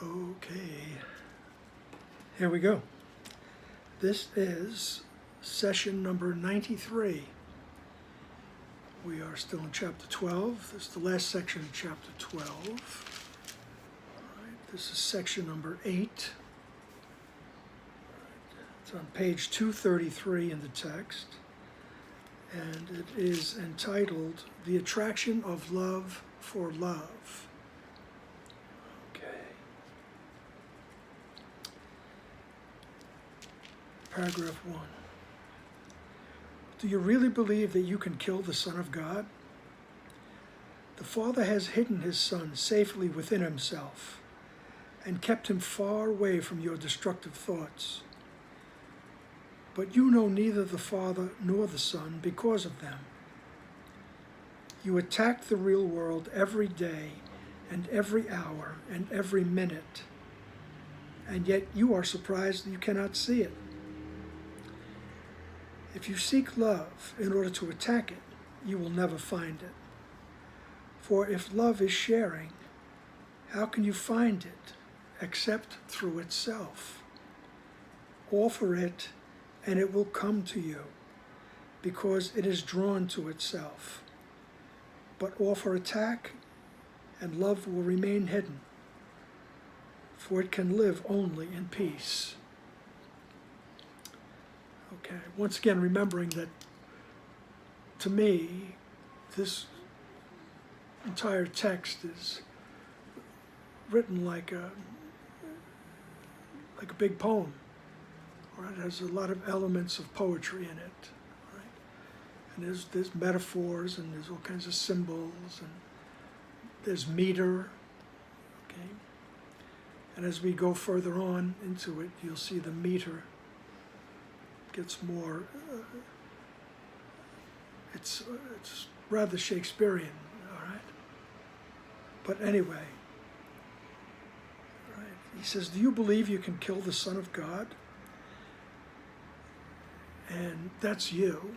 Okay, here we go. This is session number 93. We are still in chapter 12. This is the last section of chapter 12. All right, this is section number 8. It's on page 233 in the text, and it is entitled, The Attraction of Love for Love. Paragraph 1. Do you really believe that you can kill the Son of God? The Father has hidden his Son safely within himself and kept him far away from your destructive thoughts. But you know neither the Father nor the Son because of them. You attack the real world every day and every hour and every minute, and yet you are surprised that you cannot see it. If you seek love in order to attack it, you will never find it. For if love is sharing, how can you find it except through itself? Offer it, and it will come to you, because it is drawn to itself. But offer attack, and love will remain hidden, for it can live only in peace. Okay, once again, remembering that, to me, this entire text is written like a big poem. Right? It has a lot of elements of poetry in it. Right? And there's metaphors, and there's all kinds of symbols, and there's meter. Okay, and as we go further on into it, you'll see the meter gets more, it's rather Shakespearean, all right? But anyway, right? He says, do you believe you can kill the Son of God? And that's you,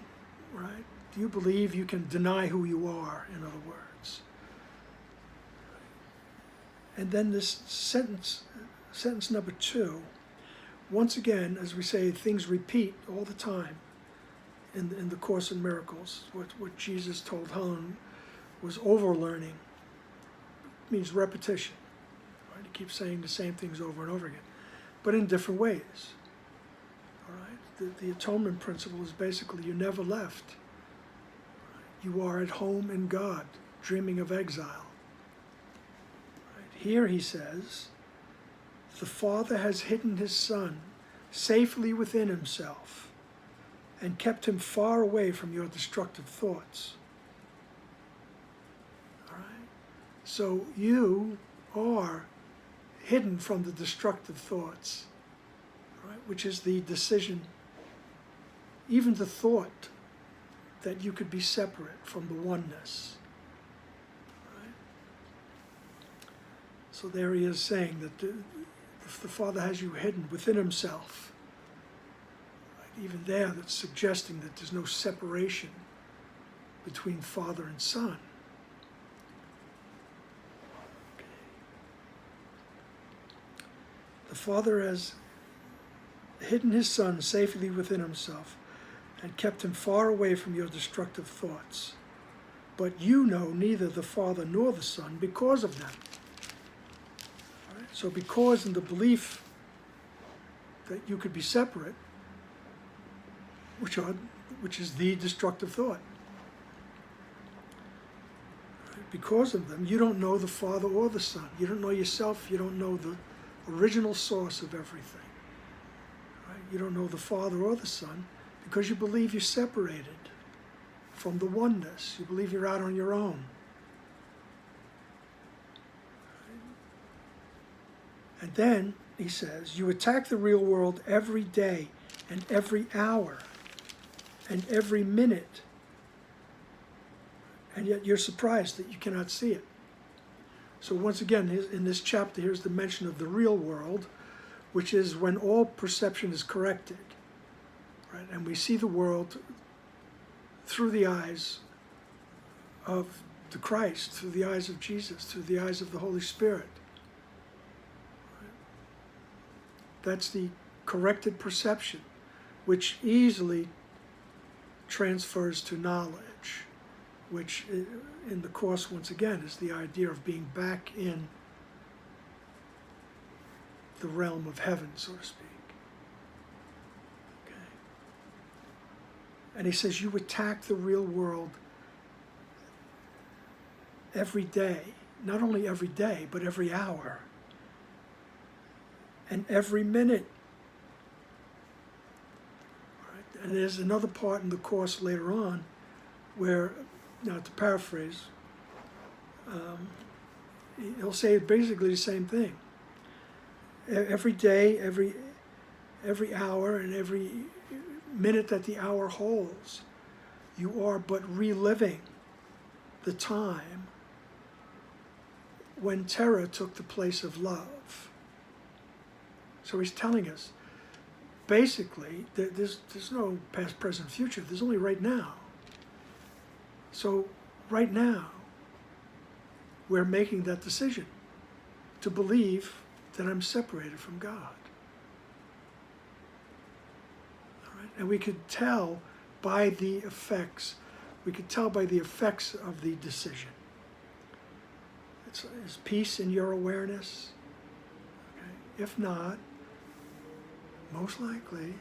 right? Do you believe you can deny who you are, in other words? And then this sentence number 2, once again, as we say, things repeat all the time in the Course in Miracles. What Jesus told Helen was overlearning. It means repetition. Right? He keeps saying the same things over and over again, but in different ways. All right? The atonement principle is basically you never left. You are at home in God, dreaming of exile. Right? Here he says, the Father has hidden his Son safely within himself and kept him far away from your destructive thoughts. All right? So you are hidden from the destructive thoughts, right? Which is the decision, even the thought that you could be separate from the oneness. Right? So there he is saying that if the Father has you hidden within himself, right, even there that's suggesting that there's no separation between Father and Son. Okay. The Father has hidden his Son safely within himself and kept him far away from your destructive thoughts. But you know neither the Father nor the Son because of them. So because in the belief that you could be separate, which is the destructive thought, right? Because of them, you don't know the Father or the Son. You don't know yourself. You don't know the original source of everything. Right? You don't know the Father or the Son because you believe you're separated from the oneness. You believe you're out on your own. And then, he says, you attack the real world every day and every hour and every minute, and yet you're surprised that you cannot see it. So once again, in this chapter, here's the mention of the real world, which is when all perception is corrected, right? And we see the world through the eyes of the Christ, through the eyes of Jesus, through the eyes of the Holy Spirit. That's the corrected perception, which easily transfers to knowledge, which in the Course, once again, is the idea of being back in the realm of heaven, so to speak. Okay. And he says, you attack the real world every day, not only every day, but every hour and every minute. Right? And there's another part in the Course later on where, now to paraphrase, he'll say basically the same thing. Every day, every hour, and every minute that the hour holds, you are but reliving the time when terror took the place of love. So he's telling us, basically, there's no past, present, future. There's only right now. So right now, we're making that decision to believe that I'm separated from God. All right? And we could tell by the effects, of the decision. Is peace in your awareness? Okay. If not, most likely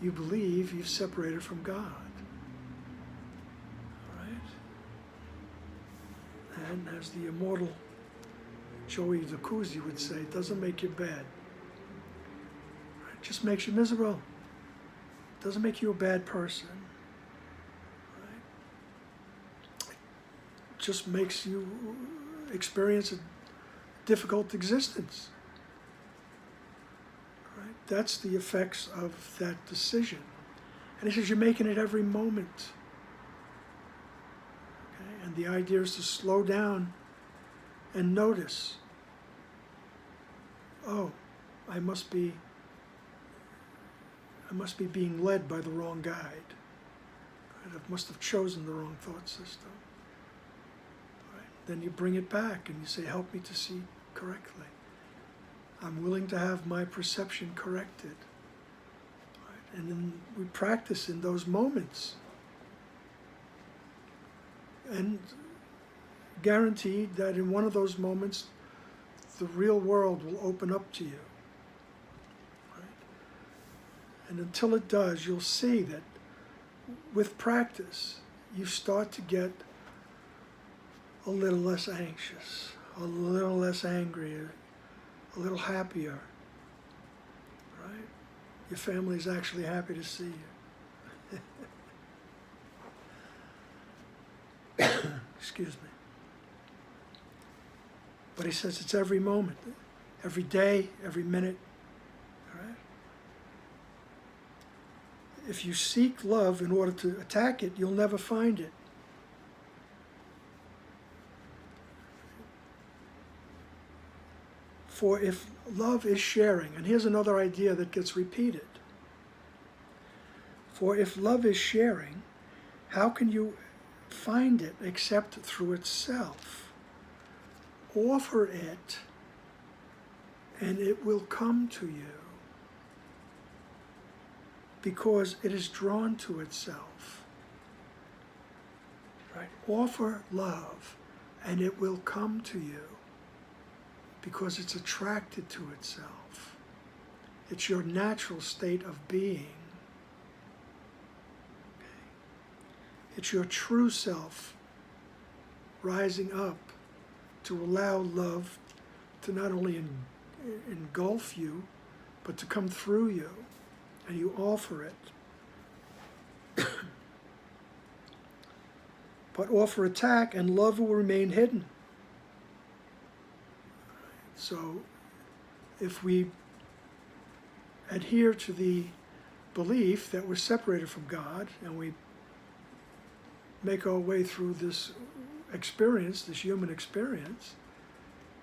you believe you've separated from God. All right? And as the immortal Joey Dukuzi would say, it doesn't make you bad. Right? It just makes you miserable. It doesn't make you a bad person. Right? It just makes you experience a difficult existence. Right? That's the effects of that decision. And he says you're making it every moment. Okay? And the idea is to slow down and notice, oh, I must be being led by the wrong guide. Right? I must have chosen the wrong thought system. Right? Then you bring it back and you say, help me to see correctly. I'm willing to have my perception corrected. Right? And then we practice in those moments. And guaranteed that in one of those moments, the real world will open up to you. Right? And until it does, you'll see that with practice, you start to get a little less anxious, a little less angry, a little happier. Right? Your family is actually happy to see you. Excuse me. But he says it's every moment, every day, every minute. All right? If you seek love in order to attack it, you'll never find it. For if love is sharing, and here's another idea that gets repeated. For if love is sharing, how can you find it except through itself? Offer it, and it will come to you, because it is drawn to itself. Right? Offer love, and it will come to you, because it's attracted to itself. It's your natural state of being. Okay? It's your true self rising up to allow love to not only engulf you, but to come through you, and you offer it. But offer attack, and love will remain hidden. So, if we adhere to the belief that we're separated from God, and we make our way through this experience, this human experience,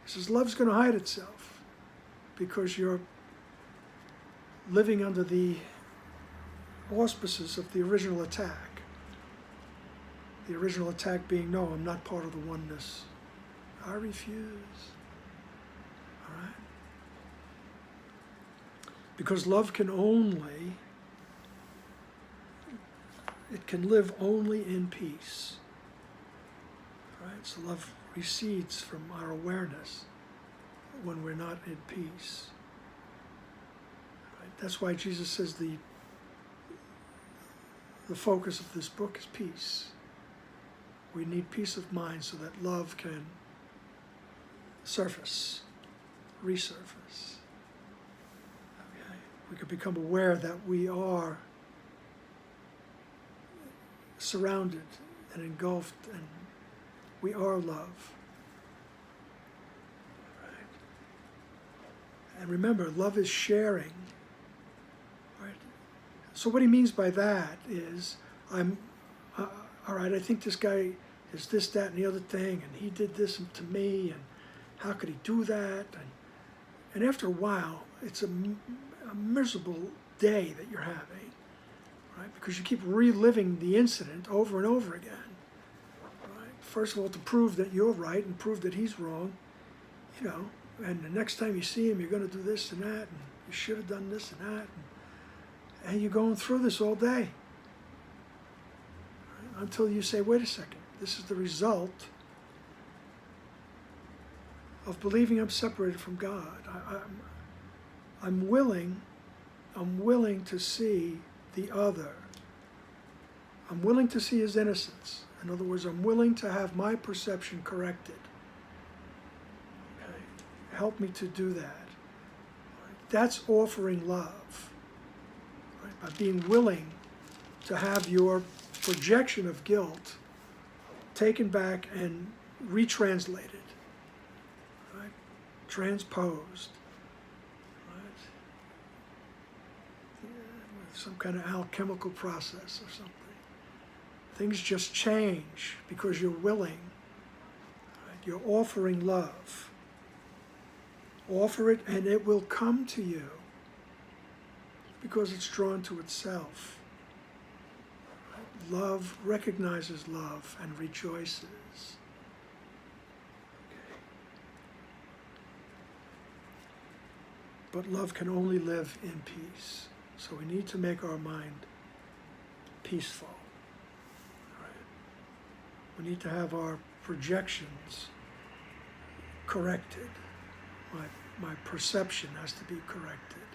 he says love's going to hide itself because you're living under the auspices of the original attack. The original attack being, no, I'm not part of the oneness. I refuse. All right? Because love can live only in peace. Right? So love recedes from our awareness when we're not in peace. Right? That's why Jesus says the focus of this book is peace. We need peace of mind so that love can resurface. Okay? We can become aware that we are surrounded and engulfed, and we are love. Right? And remember, love is sharing. Right? So what he means by that is, all right, I think this guy is this, that, and the other thing, and he did this to me, and how could he do that? And after a while, it's a miserable day that you're having, right? Because you keep reliving the incident over and over again. Right? First of all, to prove that you're right and prove that he's wrong, and the next time you see him, you're going to do this and that, and you should have done this and that, and you're going through this all day. Right? Until you say, wait a second, this is the result of believing I'm separated from God. I'm willing to see the other. I'm willing to see his innocence. In other words, I'm willing to have my perception corrected. Okay? Help me to do that. Right? That's offering love. Right? By being willing to have your projection of guilt taken back and retranslated. Transposed, right? With some kind of alchemical process or something. Things just change because you're willing. Right? You're offering love. Offer it and it will come to you because it's drawn to itself. Right? Love recognizes love and rejoices. But love can only live in peace. So we need to make our mind peaceful. Right? We need to have our projections corrected. My perception has to be corrected.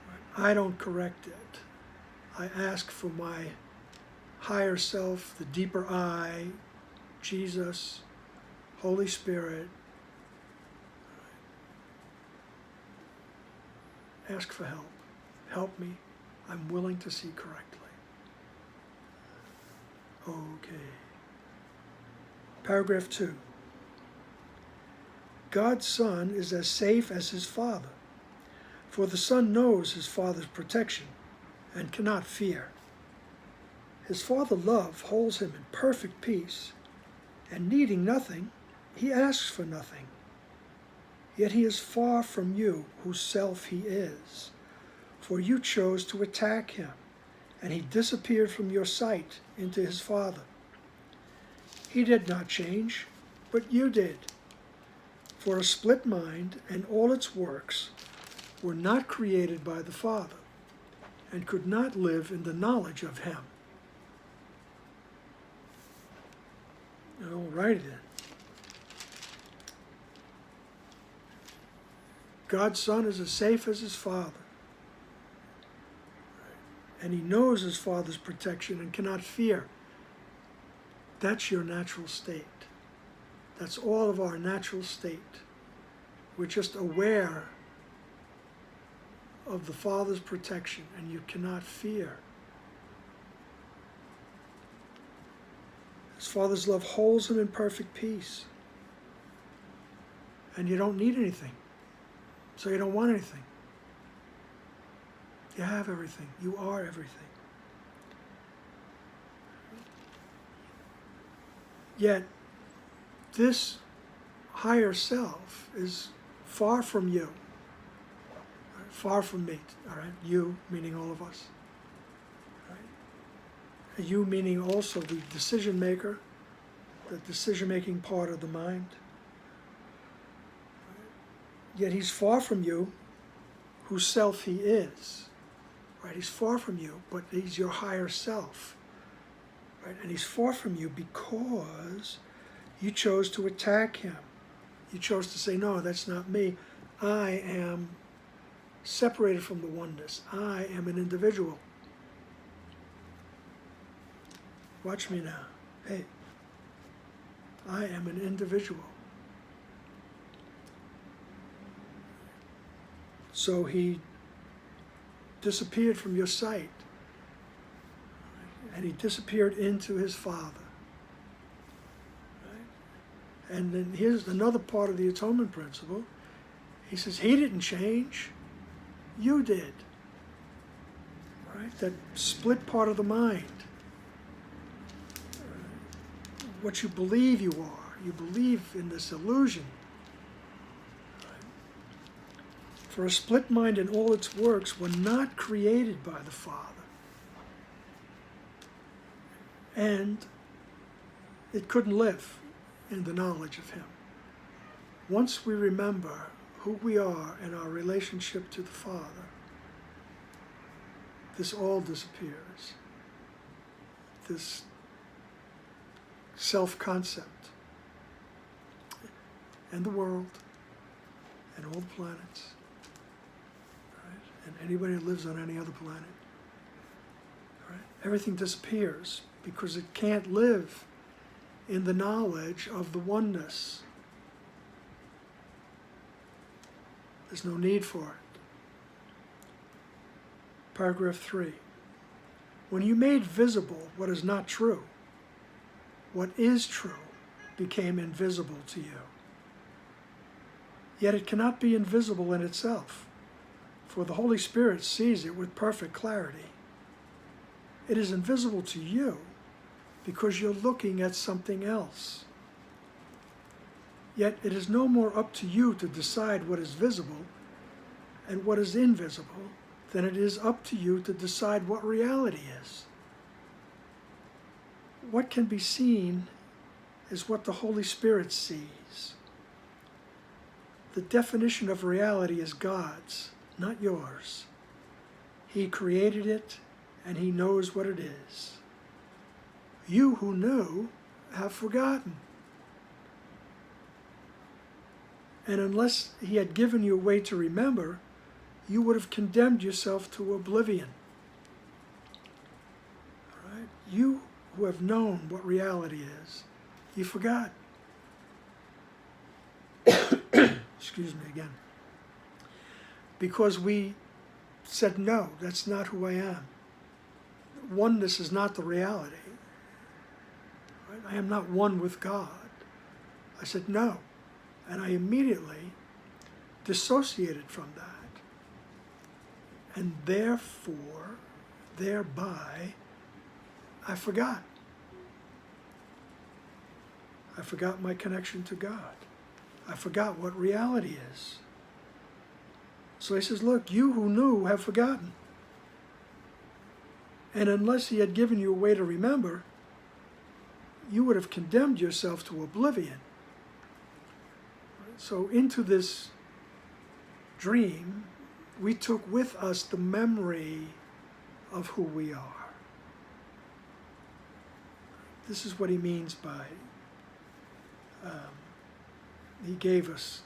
Right? I don't correct it. I ask for my higher self, the deeper I, Jesus, Holy Spirit. Ask for help. Help me. I'm willing to see correctly. Okay. Paragraph 2. God's Son is as safe as his Father, for the Son knows his Father's protection and cannot fear. His Father love holds him in perfect peace, and needing nothing, he asks for nothing. Yet he is far from you, whose self he is, for you chose to attack him, and he disappeared from your sight into his Father. He did not change, but you did. For a split mind and all its works were not created by the Father, and could not live in the knowledge of him. All righty then. God's Son is as safe as his Father. And he knows his Father's protection and cannot fear. That's your natural state. That's all of our natural state. We're just aware of the Father's protection, and you cannot fear. His Father's love holds him in perfect peace. And you don't need anything. So you don't want anything. You have everything. You are everything. Yet, this higher self is far from you. Far from me. All right? You, meaning all of us. Right? You, meaning also the decision maker, the decision-making part of the mind. Yet he's far from you, whose self he is. Right? He's far from you, but he's your higher self. Right? And he's far from you because you chose to attack him. You chose to say, no, that's not me. I am separated from the oneness. I am an individual. Watch me now. Hey, I am an individual. So he disappeared from your sight, and he disappeared into his Father. Right? And then here's another part of the atonement principle. He says, he didn't change, you did. Right? That split part of the mind. What you believe you are. You believe in this illusion. For a split mind and all its works were not created by the Father. And it couldn't live in the knowledge of him. Once we remember who we are and our relationship to the Father, this all disappears. This self-concept and the world and all the planets. And anybody who lives on any other planet. Right? Everything disappears because it can't live in the knowledge of the oneness. There's no need for it. Paragraph 3. When you made visible what is not true, what is true became invisible to you. Yet it cannot be invisible in itself, for the Holy Spirit sees it with perfect clarity. It is invisible to you because you're looking at something else. Yet it is no more up to you to decide what is visible and what is invisible than it is up to you to decide what reality is. What can be seen is what the Holy Spirit sees. The definition of reality is God's, not yours. He created it, and he knows what it is. You who knew have forgotten. And unless he had given you a way to remember, you would have condemned yourself to oblivion. All right? You who have known what reality is, you forgot. Excuse me again. Because we said, no, that's not who I am. Oneness is not the reality. Right? I am not one with God. I said, no. And I immediately dissociated from that. And therefore, thereby, I forgot. I forgot my connection to God. I forgot what reality is. So he says, look, you who knew have forgotten. And unless he had given you a way to remember, you would have condemned yourself to oblivion. So into this dream, we took with us the memory of who we are. This is what he means by he gave us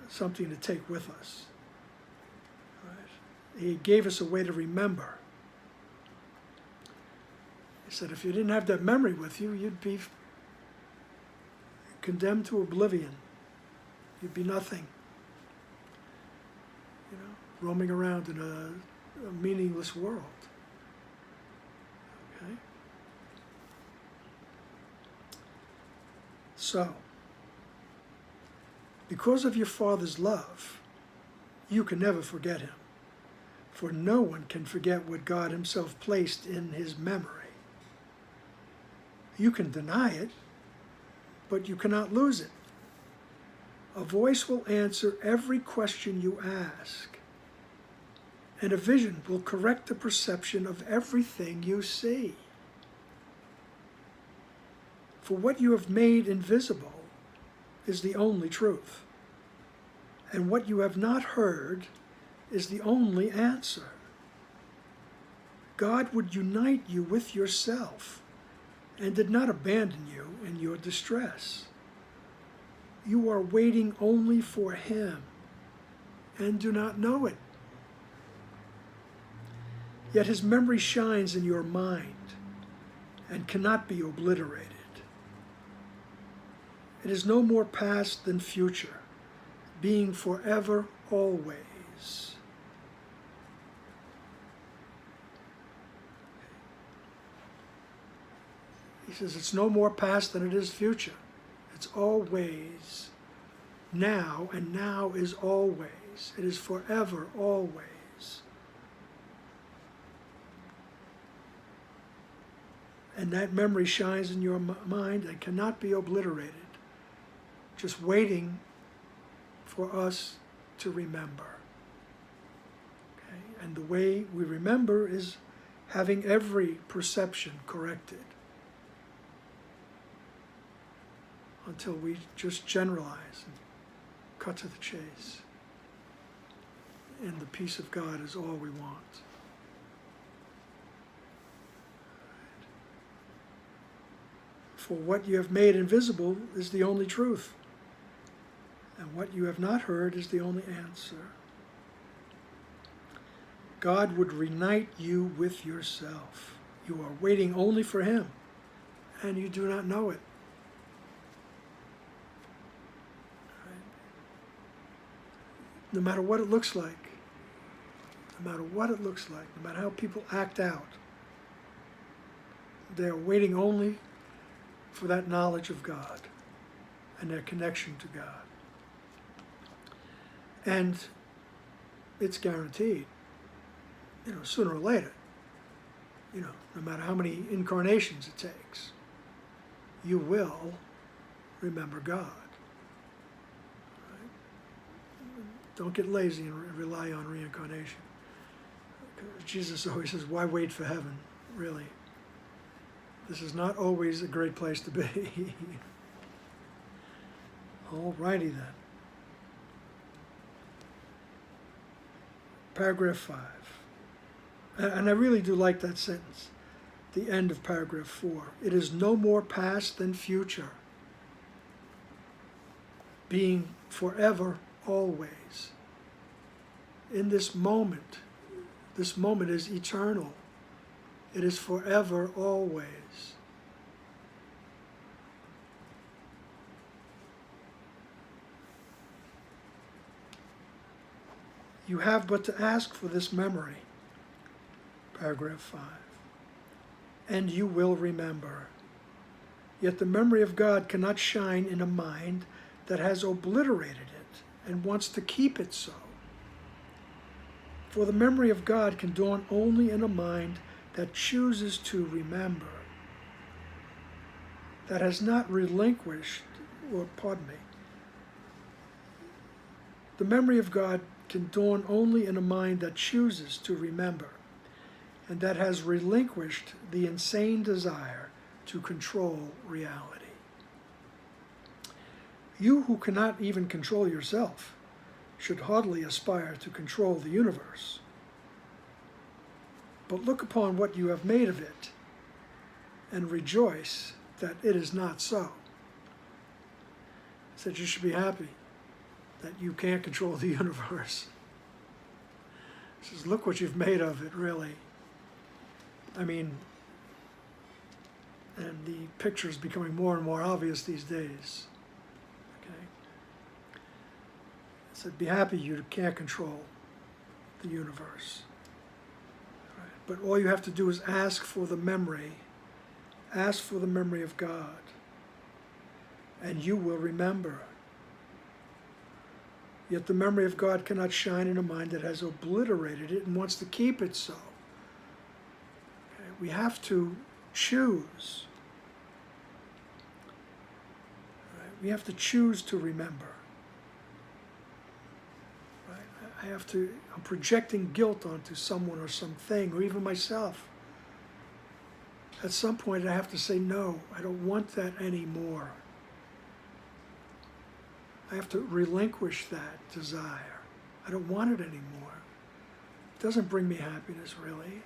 something to take with us. Right? He gave us a way to remember. He said if you didn't have that memory with you, you'd be condemned to oblivion. You'd be nothing. You know, roaming around in a meaningless world. Okay? So, because of your Father's love, you can never forget him. For no one can forget what God himself placed in his memory. You can deny it, but you cannot lose it. A voice will answer every question you ask, and a vision will correct the perception of everything you see. For what you have made invisible is the only truth, and what you have not heard is the only answer. God would unite you with yourself and did not abandon you in your distress. You are waiting only for Him and do not know it. Yet His memory shines in your mind and cannot be obliterated. It is no more past than future, being forever always. He says it's no more past than it is future. It's always now, and now is always. It is forever always. And that memory shines in your mind and cannot be obliterated, just waiting for us to remember. Okay? And the way we remember is having every perception corrected until we just generalize and cut to the chase. And the peace of God is all we want. For what you have made invisible is the only truth, and what you have not heard is the only answer. God would reunite you with yourself. You are waiting only for Him, and you do not know it. No matter what it looks like, no matter what it looks like, no matter how people act out, they are waiting only for that knowledge of God and their connection to God. And it's guaranteed, sooner or later, no matter how many incarnations it takes, you will remember God. Don't get lazy and rely on reincarnation. Jesus always says, why wait for heaven, really? This is not always a great place to be. All righty then. Paragraph 5. And I really do like that sentence, the end of paragraph 4. It is no more past than future, being forever always. In this moment is eternal. It is forever always. You have but to ask for this memory. Paragraph 5. And you will remember. Yet the memory of God cannot shine in a mind that has obliterated it and wants to keep it so. For the memory of God can dawn only in a mind that chooses to remember, that has not relinquished, the memory of God can dawn only in a mind that chooses to remember, and that has relinquished the insane desire to control reality. You who cannot even control yourself should hardly aspire to control the universe. But look upon what you have made of it, and rejoice that it is not so. He said you should be happy that you can't control the universe. He says, look what you've made of it, really. I mean, and the picture is becoming more and more obvious these days. Okay? He said, be happy you can't control the universe. Right? But all you have to do is ask for the memory. Ask for the memory of God, and you will remember. Yet the memory of God cannot shine in a mind that has obliterated it and wants to keep it so. Okay? We have to choose. Right? We have to choose to remember. Right? I'm projecting guilt onto someone or something, or even myself. At some point I have to say, no, I don't want that anymore. I have to relinquish that desire. I don't want it anymore. doesn't bring me happiness, really.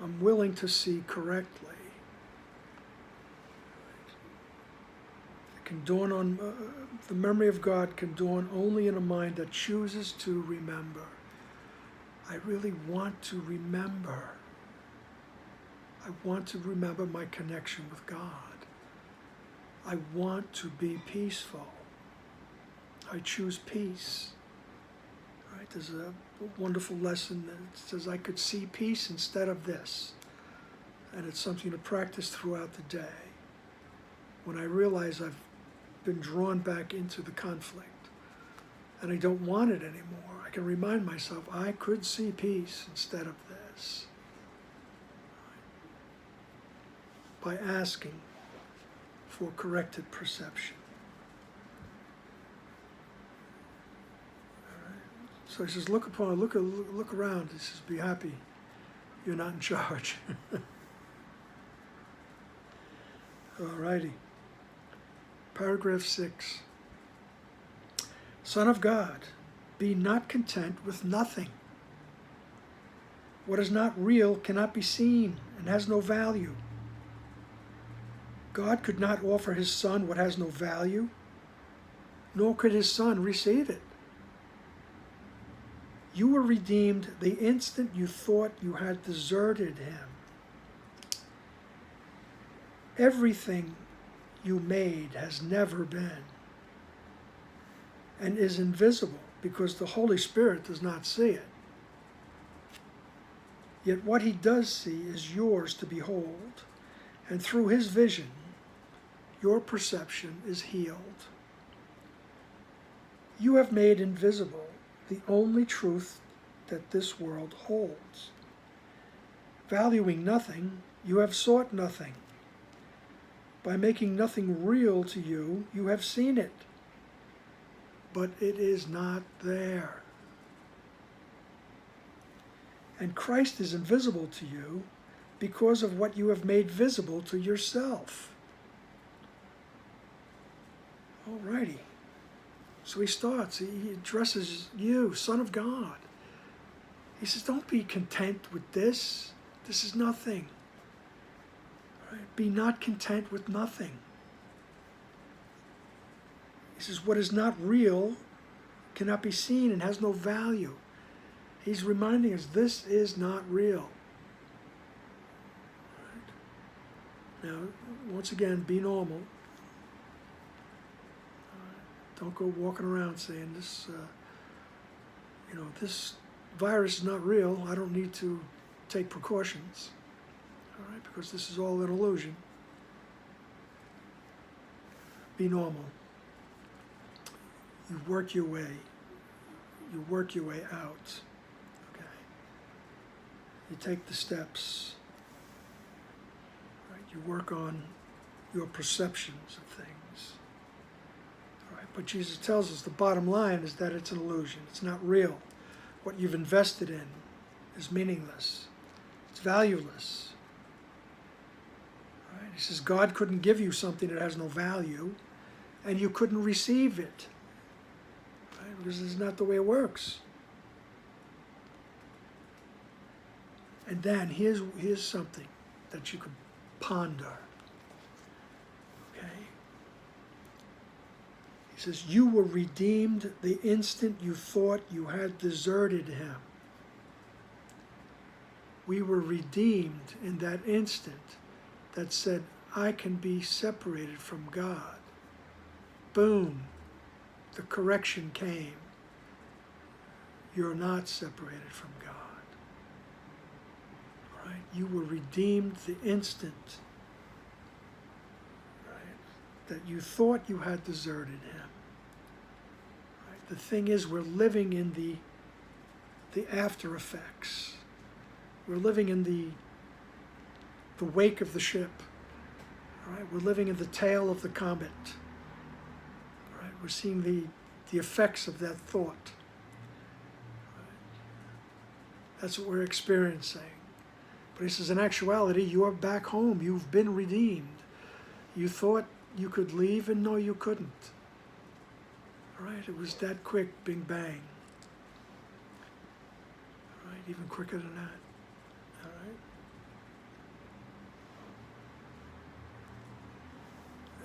I'm willing to see correctly. It can dawn on, the memory of God can dawn only in a mind that chooses to remember. I really want to remember. I want to remember my connection with God. I want to be peaceful. I choose peace. Right? There's a wonderful lesson that says I could see peace instead of this. And it's something to practice throughout the day. When I realize I've been drawn back into the conflict and I don't want it anymore, I can remind myself I could see peace instead of this. By asking for corrected perception. All right. So he says, look around. He says, be happy. You're not in charge. All righty. Paragraph 6. Son of God, be not content with nothing. What is not real cannot be seen and has no value. God could not offer his Son what has no value, nor could his Son receive it. You were redeemed the instant you thought you had deserted him. Everything you made has never been and is invisible because the Holy Spirit does not see it. Yet what he does see is yours to behold, and through his vision, your perception is healed. You have made invisible the only truth that this world holds. Valuing nothing, you have sought nothing. By making nothing real to you, you have seen it, but it is not there. And Christ is invisible to you because of what you have made visible to yourself. Alrighty. So he starts, he addresses you, Son of God. He says, don't be content with this. This is nothing. Right? Be not content with nothing. He says, what is not real cannot be seen and has no value. He's reminding us this is not real. Right? Now, once again, be normal. Don't go walking around saying this, this virus is not real. I don't need to take precautions, all right, because this is all an illusion. Be normal. You work your way. You work your way out. Okay. You take the steps. Right? You work on your perceptions of things. But Jesus tells us the bottom line is that it's an illusion. It's not real. What you've invested in is meaningless. It's valueless. Right? He says God couldn't give you something that has no value, and you couldn't receive it. Right? Because it's not the way it works. And then here's something that you could ponder. He says, you were redeemed the instant you thought you had deserted him. We were redeemed in that instant that said, I can be separated from God. Boom, the correction came. You're not separated from God. Right? You were redeemed the instant that you thought you had deserted him. Right? The thing is, we're living in the after effects. We're living in the wake of the ship. Right? We're living in the tail of the comet. Right? We're seeing the effects of that thought. Right? That's what we're experiencing. But he says, in actuality, you're back home. You've been redeemed. You thought you could leave, and no, you couldn't. All right? It was that quick, bing, bang. right? Even quicker than that. All right?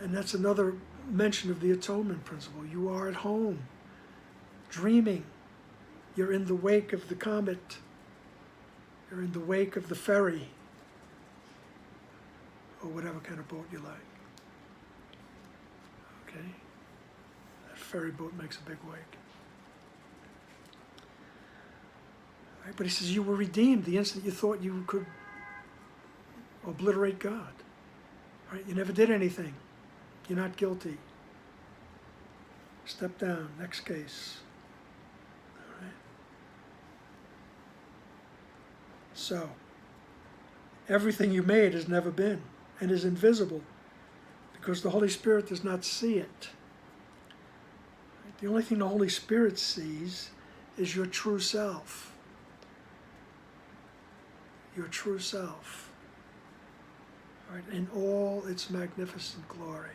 And that's another mention of the atonement principle. You are at home, dreaming. You're in the wake of the comet. You're in the wake of the ferry, or whatever kind of boat you like. Okay? That ferry boat makes a big wake. All right, but he says you were redeemed the instant you thought you could obliterate God. All right? You never did anything. You're not guilty. Step down. Next case. All right? So, everything you made has never been and is invisible because the Holy Spirit does not see it. The only thing the Holy Spirit sees is your true self. Your true self. All right, in all its magnificent glory.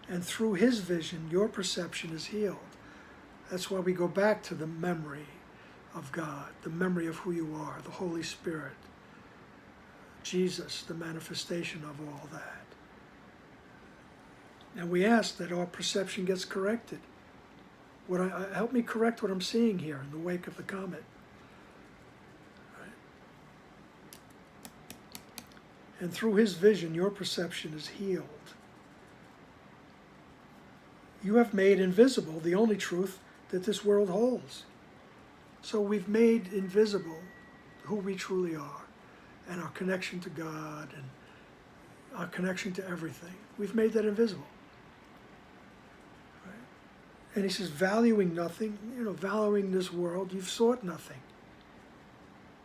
And through his vision, your perception is healed. That's why we go back to the memory of God, the memory of who you are, the Holy Spirit, Jesus, the manifestation of all that. And we ask that our perception gets corrected. Help me correct what I'm seeing here in the wake of the comet. Right? And through his vision, your perception is healed. You have made invisible the only truth that this world holds. So we've made invisible who we truly are and our connection to God and our connection to everything. We've made that invisible. Right? And he says, valuing nothing, valuing this world, you've sought nothing.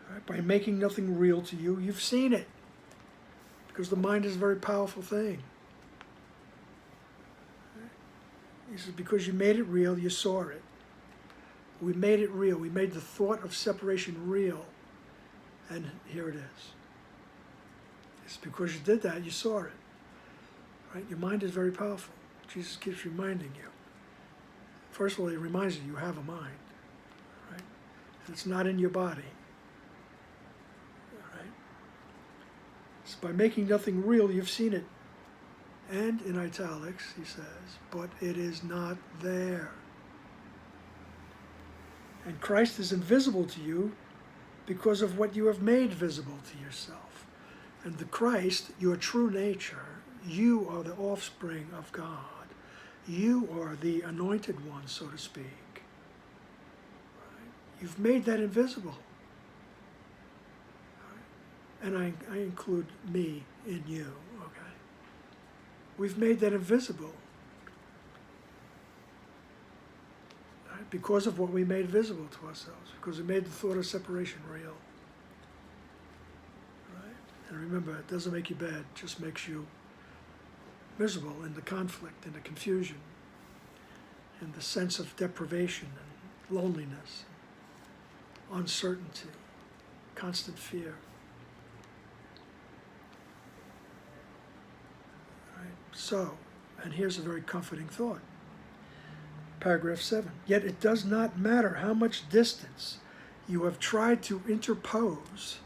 Right? By making nothing real to you, you've seen it. Because the mind is a very powerful thing. He says, because you made it real, you saw it. We made it real. We made the thought of separation real. And here it is. It's because you did that, you saw it. Right? Your mind is very powerful. Jesus keeps reminding you. First of all, he reminds you have a mind. Right? And it's not in your body. Right? So by making nothing real, you've seen it. And in italics, he says, but it is not there. And Christ is invisible to you because of what you have made visible to yourself. And the Christ, your true nature, you are the offspring of God. You are the anointed one, so to speak. Right? You've made that invisible. Right? And I include me in you. We've made that invisible right? Because of what we made visible to ourselves, because we made the thought of separation real. Right? And remember, it doesn't make you bad, it just makes you miserable in the conflict, in the confusion, in the sense of deprivation and loneliness, uncertainty, constant fear. So, and here's a very comforting thought. Paragraph 7. Yet it does not matter how much distance you have tried to interpose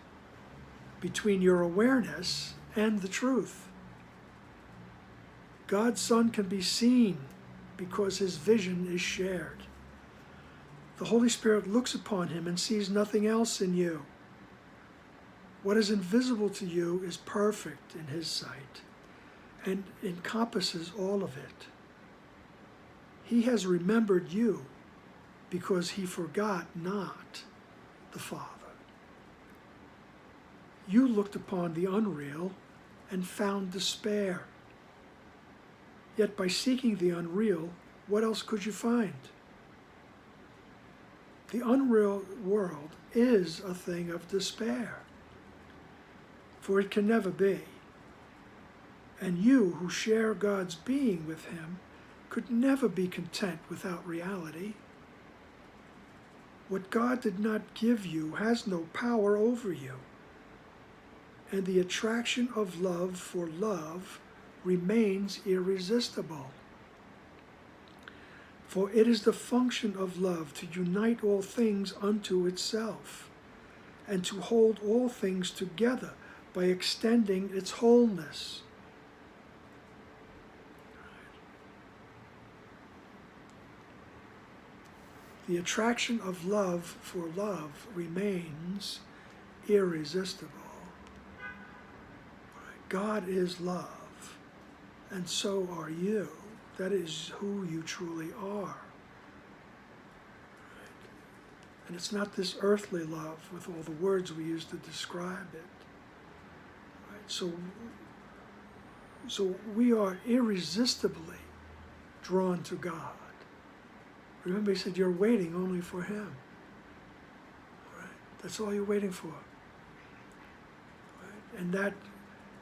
between your awareness and the truth. God's Son can be seen because his vision is shared. The Holy Spirit looks upon him and sees nothing else in you. What is invisible to you is perfect in his sight and encompasses all of it. He has remembered you because he forgot not the Father. You looked upon the unreal and found despair. Yet by seeking the unreal, what else could you find? The unreal world is a thing of despair, for it can never be. And you who share God's being with him could never be content without reality. What God did not give you has no power over you. And the attraction of love for love remains irresistible. For it is the function of love to unite all things unto itself, and to hold all things together by extending its wholeness. The attraction of love for love remains irresistible. God is love, and so are you. That is who you truly are. And it's not this earthly love with all the words we use to describe it. So we are irresistibly drawn to God. Remember, he said, you're waiting only for him. All right? That's all you're waiting for. All right? And that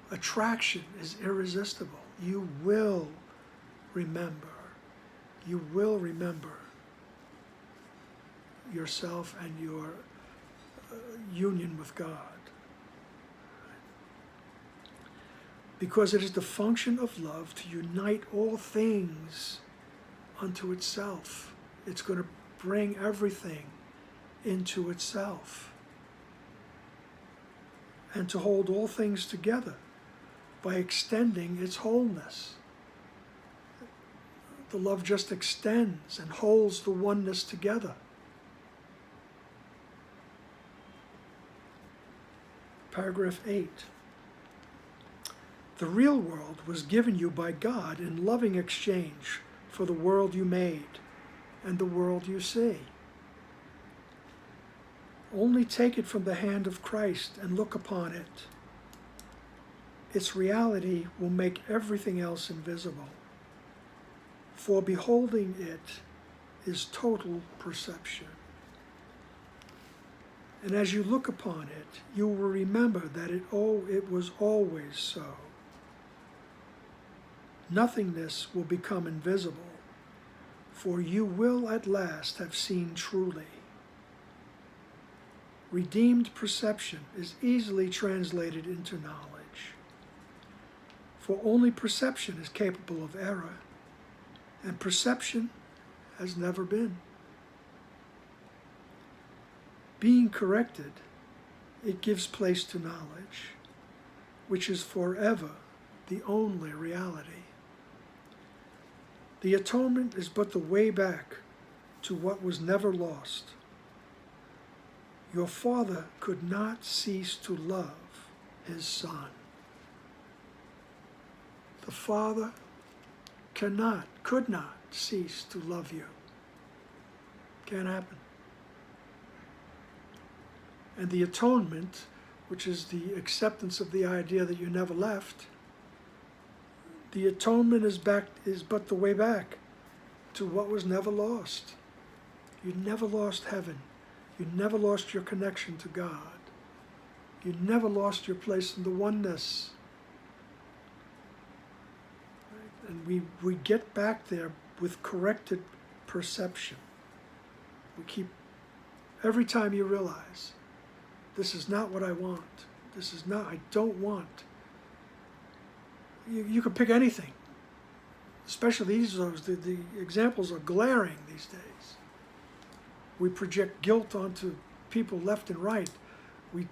attraction is irresistible. You will remember. You will remember yourself and your union with God. Because it is the function of love to unite all things unto itself. It's going to bring everything into itself. And to hold all things together by extending its wholeness. The love just extends and holds the oneness together. Paragraph 8. The real world was given you by God in loving exchange for the world you made and the world you see. Only take it from the hand of Christ and look upon it. Its reality will make everything else invisible. For beholding it is total perception. And as you look upon it, you will remember that it was always so. Nothingness will become invisible, for you will at last have seen truly. Redeemed perception is easily translated into knowledge, for only perception is capable of error, and perception has never been. Being corrected, it gives place to knowledge, which is forever the only reality. The atonement is but the way back to what was never lost. Your Father could not cease to love his Son. The Father could not cease to love you. Can't happen. And the atonement, which is the acceptance of the idea that you never left, the atonement is but the way back to what was never lost. You never lost heaven. You never lost your connection to God. You never lost your place in the oneness. And we get back there with corrected perception. We keep, every time you realize, this is not what I want. This is not, I don't want. You can pick anything. Especially the examples are glaring these days. We project guilt onto people left and right. We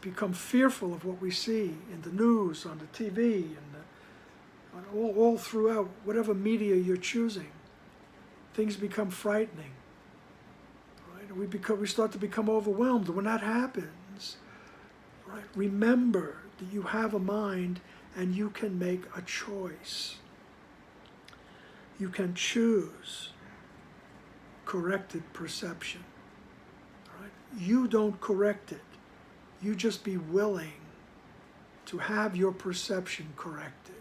become fearful of what we see in the news, on the TV, and all throughout whatever media you're choosing. Things become frightening. Right? We start to become overwhelmed. When that happens, right, remember that you have a mind and you can make a choice. You can choose corrected perception. Right? You don't correct it. You just be willing to have your perception corrected.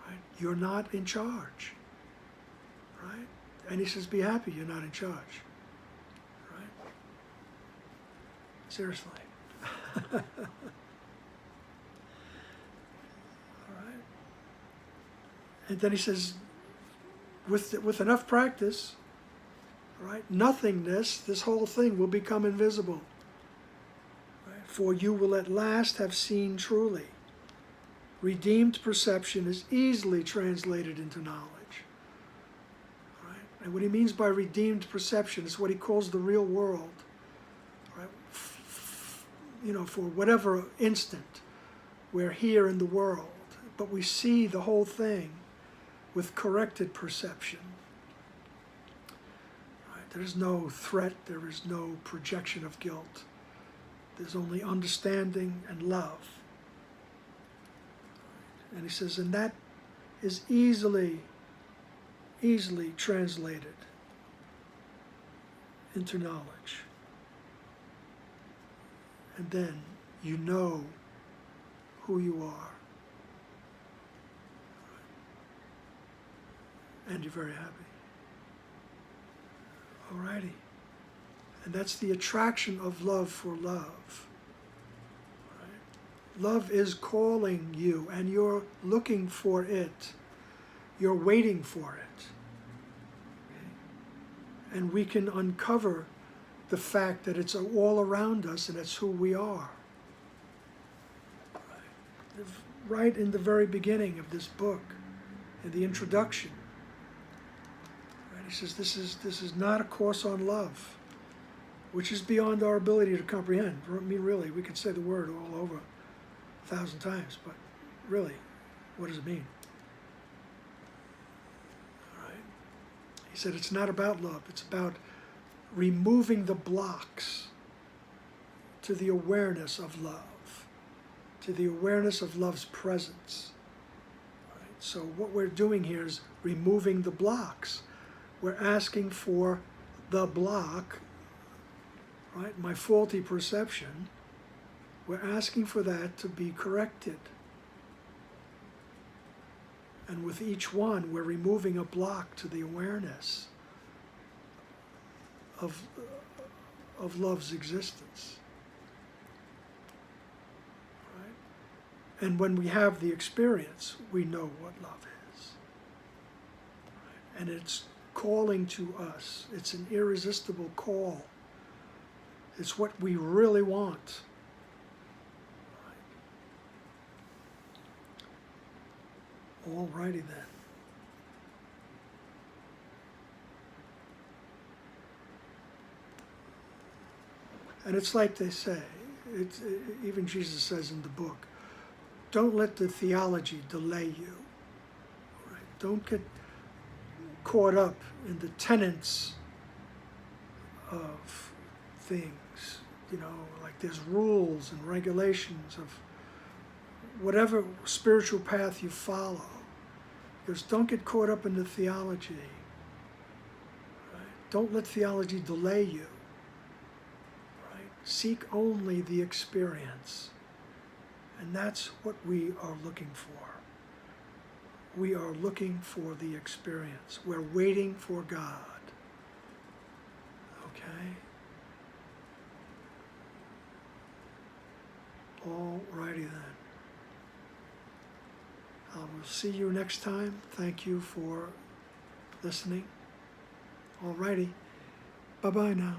Right? You're not in charge. Right? And he says, be happy you're not in charge. Right? Seriously. All right. And then he says, with enough practice, right, nothingness, this whole thing will become invisible. Right? For you will at last have seen truly. redeemed perception is easily translated into knowledge. Right? And what he means by redeemed perception is what he calls the real world. Right? For whatever instant we're here in the world, but we see the whole thing with corrected perception. Right? There is no threat, there is no projection of guilt. There's only understanding and love. And he says, and that is easily translated into knowledge. And then you know who you are. And you're very happy. Alrighty. And that's the attraction of love for love. Right? Love is calling you, and you're looking for it. You're waiting for it. Okay? And we can uncover the fact that it's all around us and it's who we are. Right in the very beginning of this book, in the introduction, right, he says this is not a course on love, which is beyond our ability to comprehend. I mean, really, we could say the word all over 1,000 times, but really, what does it mean? All right. He said it's not about love. It's about removing the blocks to the awareness of love, to the awareness of love's presence. Right? So what we're doing here is removing the blocks. We're asking for the block, right? My faulty perception. We're asking for that to be corrected. And with each one, we're removing a block to the awareness of love's existence. Right? And when we have the experience, we know what love is. Right? And it's calling to us. It's an irresistible call. It's what we really want. Right? Alrighty then. And it's like they say, even Jesus says in the book, don't let the theology delay you. Right? Don't get caught up in the tenets of things. Like there's rules and regulations of whatever spiritual path you follow. Because don't get caught up in the theology. Right? Don't let theology delay you. Seek only the experience. And that's what we are looking for. We are looking for the experience. We're waiting for God. Okay? Alrighty then. I will see you next time. Thank you for listening. Alrighty. Bye-bye now.